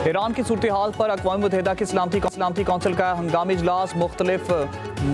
Iran की सूरत हाल पर अक़वाम मुत्तहिदा की सलामती कौंसिल का हंगामी इजलास मुख्तलिफ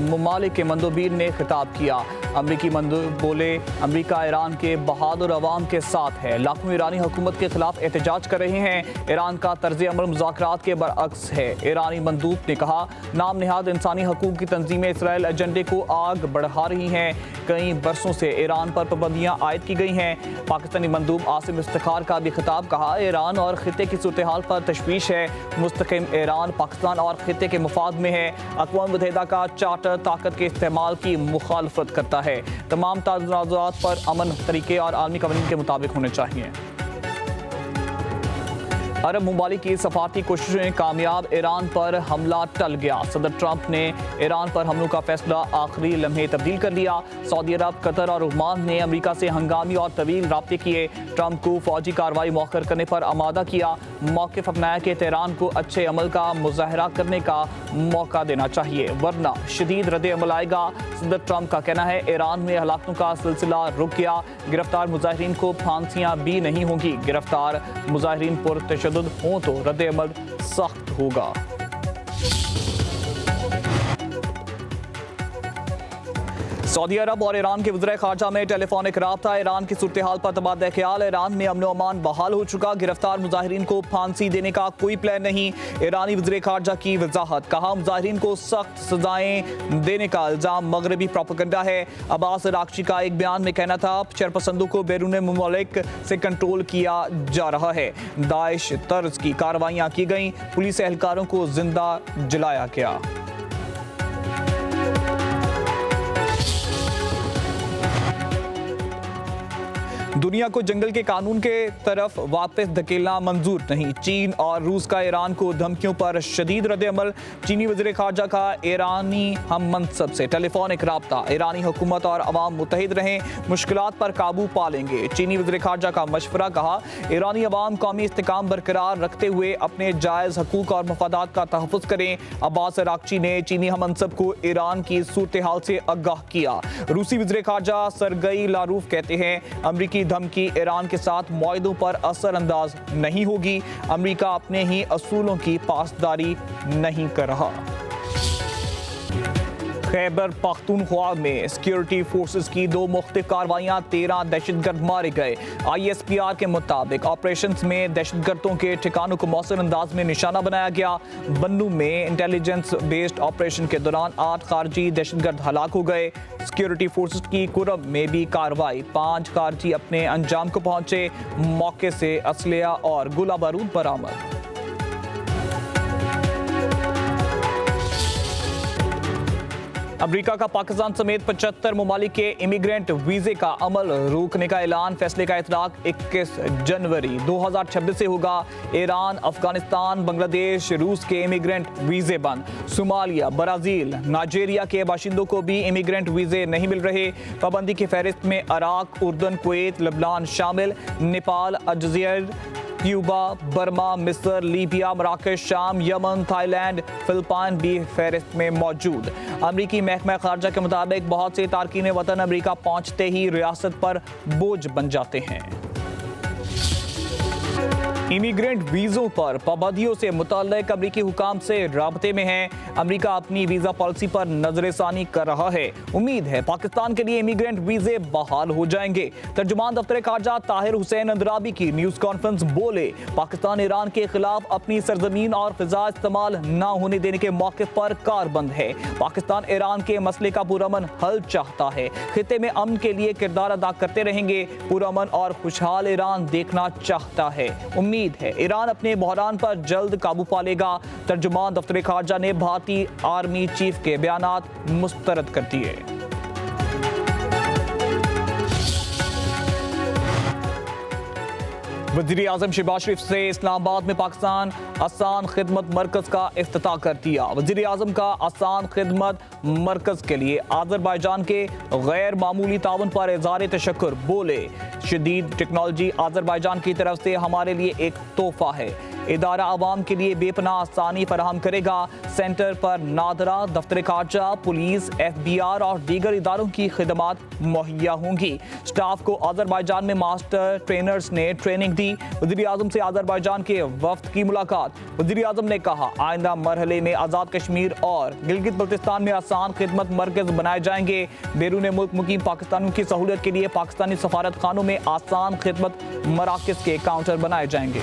ममालिक के मंदूबीन ने खिताब किया। अमरीकी मंदूब बोले, अमरीका ईरान के बहादुर अवाम के साथ है। लाखों ईरानी हुकूमत के खिलाफ एहतजाज कर रहे हैं। ईरान का तर्ज अमल मुज़ाकरात के बरअक्स है। ईरानी मंदूब ने कहा, नाम निहाद इंसानी हकूक़ की तंजीमें इसराइल एजेंडे को आग बढ़ा रही हैं। कई बरसों से ईरान पर पाबंदियाँ आयद की गई हैं। पाकिस्तानी मंदूब आसिम इफ्तिखार का भी खिताब, कहा ईरान और खिते की सूरत हाल पर तशवीश है। मुस्तकिम ईरान पाकिस्तान और खिते के मफाद में है। अक़वाम मुत्तहिदा का चार्टर ताकत के इस्तेमाल की मुखालफत करता है। तमाम तनाज़ुरात पर अमन तरीके और आलमी कवानीन के मुताबिक होने चाहिए। अरब ममालिक की सफारती कोशिशें कामयाब, ईरान पर हमला टल गया। सदर ट्रंप ने ईरान पर हमलों का फैसला आखिरी लम्हे तब्दील कर लिया। सऊदी अरब, कतर और ओमान ने अमरीका से हंगामी और तवील राब्ते किए। ट्रंप को फौजी कार्रवाई मौखर करने पर आमादा किया। मौक़िफ़ अपनाया कि तेहरान को अच्छे अमल का मुजाहरा करने का मौका देना चाहिए, वरना शदीद रद्द अमल आएगा। सदर ट्रंप का कहना है, ईरान में हलाकतों का सिलसिला रुक गया। गिरफ्तार मुजाहिरीन को फांसियां भी नहीं होंगी। गिरफ्तार मुजाहिरीन पुरतशद्दुद हों तो रद्द अमल सख्त होगा। सऊदी अरब और ईरान के वज़ीर ख़ारजा में टेलीफोनिक राब्ता। ईरान की सूरत हाल पर तबादला ख्याल। ईरान में अमन अमान बहाल हो चुका। गिरफ्तार मुजाहिरीन को फांसी देने का कोई प्लान नहीं। ईरानी वज़ीर ख़ारजा की वजाहत, कहा मुजाहिरीन को सख्त सजाएं देने का इल्ज़ाम मगरबी प्रोपेगेंडा है। अब्बास अराग़ची का एक बयान में कहना था, शरपसंदों को बैरून मुमालिक से कंट्रोल किया जा रहा है। दाइश तर्ज की कार्रवाइयाँ की गईं। पुलिस एहलकारों को जिंदा जलाया गया। दुनिया को जंगल के कानून के तरफ वापस धकेलना मंजूर नहीं। चीन और रूस का ईरान को धमकियों पर शदीद रद्द अमल। चीनी वज़ीर ख़ारजा का ईरानी हम मनसब से टेलीफोनिक राब्ता। ईरानी हुकूमत और अवाम मुत्तहिद रहें, मुश्किलात पर काबू पा लेंगे। चीनी वज़ीर ख़ारजा का मशवरा, कहा ईरानी अवाम कौमी इस्तिकाम बरकरार रखते हुए अपने जायज़ हकूक़ और मफादात का तहफ़्फ़ुज़ करें। अब्बास अराग़ची ने चीनी हम मनसब को ईरान की सूरत हाल से आगाह किया। रूसी वज़ीर ख़ारजा सरगई लारूफ कहते हैं, अमरीकी धमकी ईरान के साथ मुआहदों पर असरअंदाज नहीं होगी। अमेरिका अपने ही असूलों की पासदारी नहीं कर रहा। खैबर पख्तूनख्वा में सिक्योरिटी फोर्सेस की 2 मुख्तलिफ कार्रवाइयाँ, 13 दहशतगर्द मारे गए। ISPR के मुताबिक ऑपरेशंस में दहशतगर्दों के ठिकानों को मौसर अंदाज में निशाना बनाया गया। बन्नू में इंटेलिजेंस बेस्ड ऑपरेशन के दौरान 8 खारजी दहशतगर्द हलाक हो गए। सिक्योरिटी फोर्सेस की कुरब में भी कार्रवाई, 5 खारजी अपने अंजाम को पहुंचे। मौके से असलिया और गोला बारूद बरामद। अमेरिका का पाकिस्तान समेत 75 ममालिक के इमिग्रेंट वीज़े का अमल रोकने का ऐलान। फैसले का इतलाक 21 जनवरी 2026 से होगा। ईरान, अफगानिस्तान, बांग्लादेश, रूस के इमिग्रेंट वीज़े बंद। सोमालिया, ब्राज़ील, नाइजीरिया के बाशिंदों को भी इमिग्रेंट वीज़े नहीं मिल रहे। पाबंदी की फहरिस्त में इराक, उर्दन, कुवैत, लबनान शामिल। नेपाल, अलजीरिया, क्यूबा, बर्मा, मिस्र, लीबिया, मराकश, शाम, यमन, थाईलैंड, फिलिपाइन भी फहरिस्त में मौजूद। अमरीकी महकमा ख़ारजा के मुताबिक बहुत से तारकीन वतन अमरीका पहुंचते ही रियासत पर बोझ बन जाते हैं। इमिग्रेंट वीज़ों पर पाबंदियों से मुतल्लिक़ अमरीकी हुकाम से राब्ते में है। अमरीका अपनी वीज़ा पॉलिसी पर नजरसानी कर रहा है। उम्मीद है पाकिस्तान के लिए इमिग्रेंट वीज़े बहाल हो जाएंगे। तर्जुमान दफ्तर ख़ारजा ताहिर हुसैन अंद्राबी की न्यूज़ कॉन्फ्रेंस बोले, पाकिस्तान ईरान के खिलाफ अपनी सरजमीन और फ़िज़ा इस्तेमाल न होने देने के मौके पर कारबंद है। पाकिस्तान ईरान के मसले का पुरअमन हल चाहता है। खिते में अमन के लिए किरदार अदा करते रहेंगे। पुरअमन और खुशहाल ईरान देखना चाहता है। उम्मीद है ईरान अपने बहरान पर जल्द काबू पा लेगा। तर्जुमान दफ्तर ख़ारजा ने भारतीय आर्मी चीफ के बयानात मुस्तरद कर दिए। वज़ीर आज़म शहबाज शरीफ से इस्लामाबाद में पाकिस्तान आसान खिदमत मरकज़ का इफ्तिताह कर दिया। वज़ीर आज़म का आसान खिदमत मरकज़ के लिए आज़रबाईजान के गैर मामूली ताउन पर इज़हार तशक्कुर। बोले, शदीद टेक्नोलॉजी आज़रबाईजान की तरफ से हमारे लिए एक तोहफ़ा है। इदारा आवाम के लिए बेपनाह आसानी फराहम करेगा। सेंटर पर नादरा, दफ्तर खारजा, पुलिस, FBI और दीगर इदारों की खिदमात मुहैया होंगी। स्टाफ को अजरबैजान में मास्टर ट्रेनर्स ने ट्रेनिंग दी। वज़ीर आज़म से अजरबैजान के वफ्द की मुलाकात। वज़ीर आज़म ने कहा आइंदा मरहले में आज़ाद कश्मीर और गिलगित बल्तिस्तान में आसान खिदमत मरकज बनाए जाएंगे। बैरून मुल्क मुकीम पाकिस्तानियों की सहूलियत के लिए पाकिस्तानी सफारत खानों में आसान खिदमत मराकज के काउंटर बनाए जाएंगे।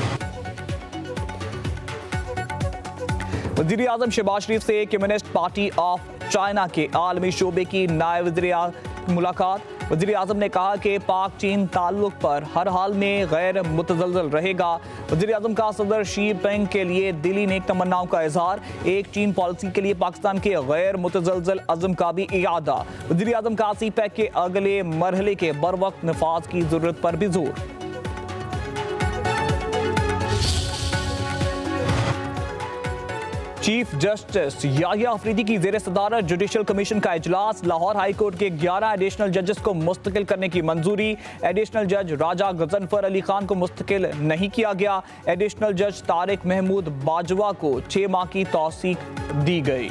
वज़ीर आज़म शहबाज शरीफ से कम्युनिस्ट पार्टी ऑफ चाइना के आलमी शोबे की नायब वज़ीर मुलाकात। वज़ीर आज़म ने कहा कि पाक चीन ताल्लुक पर हर हाल में गैर मुतज़लज़ल रहेगा। वज़ीर आज़म का सदर शी पिंग के लिए दिली नेक तमन्नाओं का इजहार। एक चीन पॉलिसी के लिए पाकिस्तान के गैर मुतज़लज़ल अज़्म का भी इयादा। वज़ीर आज़म का सी पैक के अगले मरहले के बरवक्त नफाज की ज़रूरत पर भी जोर। चीफ जस्टिस याहिया अफरीदी की ज़ेर सदारत जुडिशल कमीशन का इजलास। लाहौर हाई कोर्ट के 11 एडिशनल जजेस को मुस्तकिल करने की मंजूरी। एडिशनल जज राजा गजनफर अली खान को मुस्तकिल नहीं किया गया। एडिशनल जज तारिक महमूद बाजवा को 6 माह की तौसीक दी गई।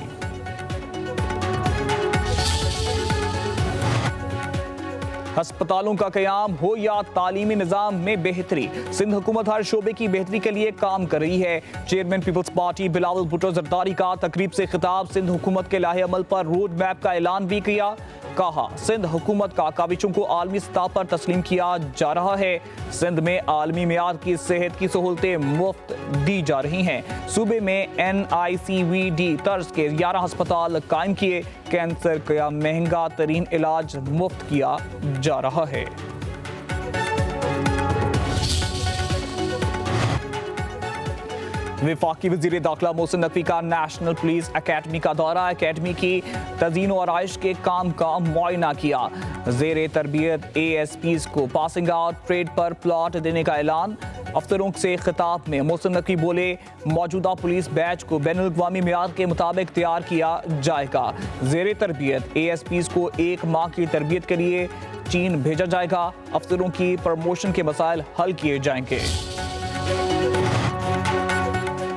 अस्पतालों का क़याम हो या तालीमी निज़ाम में बेहतरी, सिंध हुकूमत हर शोबे की बेहतरी के लिए काम कर रही है। चेयरमैन पीपल्स पार्टी बिलावल भुट्टो जरदारी का तकरीब से खिताब। सिंध हुकूमत के लाहे अमल पर रोड मैप का ऐलान भी किया। कहा सिंध हुकूमत का काविशों को आलमी सतह पर तस्लीम किया जा रहा है। सिंध में आलमी मियार की सेहत की सहूलतें मुफ्त दी जा रही हैं। सूबे में NICVD तर्ज के 11 अस्पताल कायम किए। कैंसर का महंगा तरीन इलाज मुफ्त किया जा रहा है। वफाकी वज़ीर दाखिला मोहसिन नकवी का नेशनल पुलिस अकेडमी का दौरा। अकेडमी की तज़ीन और आइश के काम का मुआयना किया। ज़ेर तरबियत ASPs को पासिंग आउट ट्रेड पर प्लॉट देने का ऐलान। अफसरों से खिताब में मोहसिन नकवी बोले मौजूदा पुलिस बैच को बैनुल-अक़वामी मियार के मुताबिक तैयार किया जाएगा। ज़ेर तरबियत ASPs को 1 माह की तरबियत के लिए चीन भेजा जाएगा। अफसरों की प्रमोशन के मसाइल हल किए जाएंगे।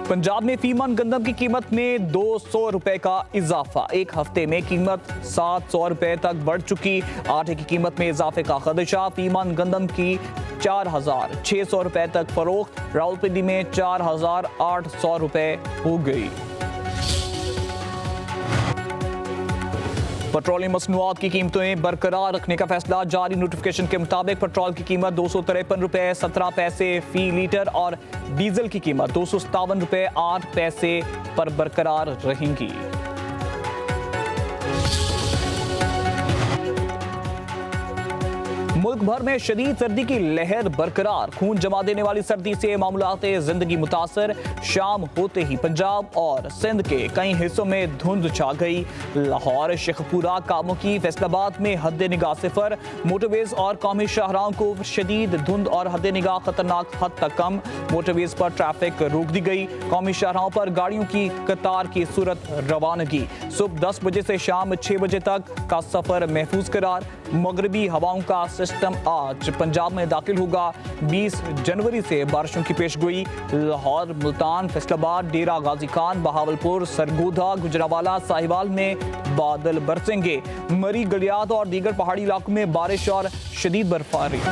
पंजाब में फी मन गंदम की कीमत में 200 रुपए का इजाफा। एक हफ्ते में कीमत 700 रुपए तक बढ़ चुकी। आटे की कीमत में इजाफे का खदशा। फी मन गंदम की 4,600 रुपए तक फरोख्त। रावलपिंडी में 4,800 रुपए हो गई। पेट्रोलियम मसनूआत की कीमतें बरकरार रखने का फैसला। जारी नोटिफिकेशन के मुताबिक पेट्रोल की कीमत 253 रुपए 17 पैसे फी लीटर और डीजल की कीमत 257 रुपए 8 पैसे पर बरकरार रहेंगी। मुल्क भर में शदीद सर्दी की लहर बरकरार। खून जमा देने वाली सर्दी से मामूलाते जिंदगी मुतासर। शाम होते ही पंजाब और सिंध के कई हिस्सों में धुंध छा गई। लाहौर, शेखपुरा, कामोकी, फैसलाबाद में हद निगाह सिफर। मोटरवेज और कौमी शाहराहों को शदीद धुंध और हद निगाह खतरनाक हद तक कम। मोटरवेज पर ट्रैफिक रोक दी गई। कौमी शाहराहों पर गाड़ियों की कतार की सूरत रवानगी। सुबह 10 बजे से शाम 6 बजे तक का सफर महफूज करार। मगरबी हवाओं का सिस्टम आज पंजाब में दाखिल होगा। 20 जनवरी से बारिशों की पेशगोई। लाहौर, मुल्तान, फैसलाबाद, डेरा गाजी खान, बहावलपुर, सरगोधा, गुजरावाला, साहिवाल में बादल बरसेंगे। मरी, गलियात और दीगर पहाड़ी इलाकों में बारिश और शदीद बर्फबारी।